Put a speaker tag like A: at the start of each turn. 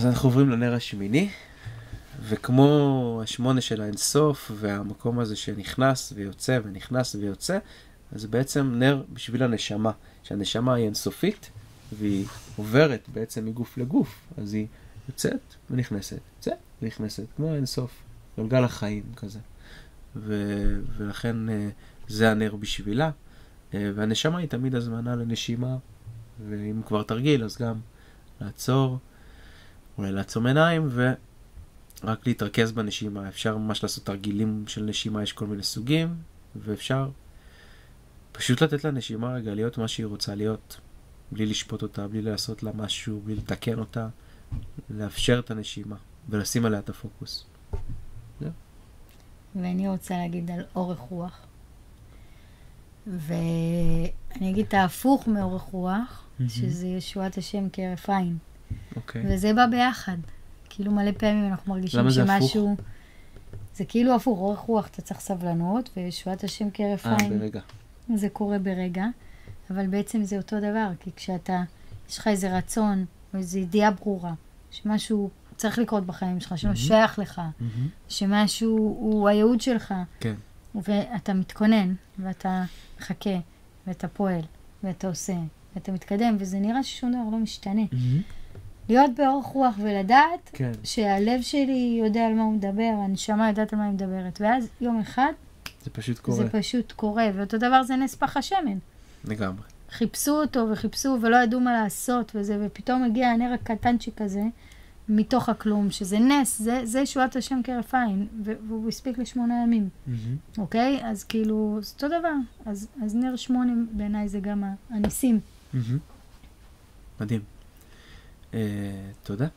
A: אז אנחנו עוברים לנר השמיני, וכמו השמונה של האינסוף, והמקום הזה שנכנס ויוצא ונכנס ויוצא, אז בעצם נר בשביל הנשמה, שהנשמה היא אינסופית, והיא עוברת בעצם מגוף לגוף, אז היא יוצאת ונכנסת, יוצאת ונכנסת, כמו האינסוף, גלגל החיים כזה. ולכן זה הנר בשבילה, והנשמה היא תמיד הזמנה לנשימה, ואם כבר תרגיל אז גם לעצור, אולי לעצום עיניים ורק להתרכז בנשימה. אפשר ממש לעשות תרגילים של נשימה, יש כל מיני סוגים, ואפשר פשוט לתת לנשימה רגע להיות מה שהיא רוצה להיות, בלי לשפוט אותה, בלי לעשות לה משהו, בלי לתקן אותה, לאפשר את הנשימה ולשים עליה את הפוקוס.
B: ואני רוצה להגיד על אורך רוח. ואני אגיד את ההפוך מאורך רוח, שזה ישועת השם כהרף עין. וזה בא ביחד. כאילו מלא פעמים אנחנו מרגישים שמשהו... זה כאילו הפוך, אורך רוח אתה צריך סבלנות, וישועת השם כהרף עין.
A: ברגע.
B: זה קורה ברגע, אבל בעצם זה אותו דבר, כי כשאתה, יש לך איזה רצון, או איזו ידיעה ברורה, שמשהו צריך לקרות בחיים שלך, שמשהו שייך לך, שמשהו הוא הייעוד שלך,
A: כן.
B: ואתה מתכונן, ואתה מחכה, ואתה פועל, ואתה עושה, ואתה מתקדם, וזה נראה ששום דבר לא משתנה. להיות באורך רוח ולדעת
A: כן.
B: שהלב שלי יודע על מה הוא מדבר, הנשמה יודעת על מה היא מדברת, ואז יום אחד
A: זה פשוט קורה.
B: זה פשוט קורה, ואותו דבר זה נס פח השמן.
A: לגמרי.
B: חיפשו אותו וחיפשו ולא ידעו מה לעשות וזה, ופתאום הגיע הנר הקטנצ'יק הזה מתוך הכלום, שזה נס, זה ישועת השם כהרף עין, והוא הספיק ל8 ימים. אוקיי? אז כאילו, זה אותו דבר. אז נר 8 בעיניי זה גם הניסים.
A: מדהים. תודה.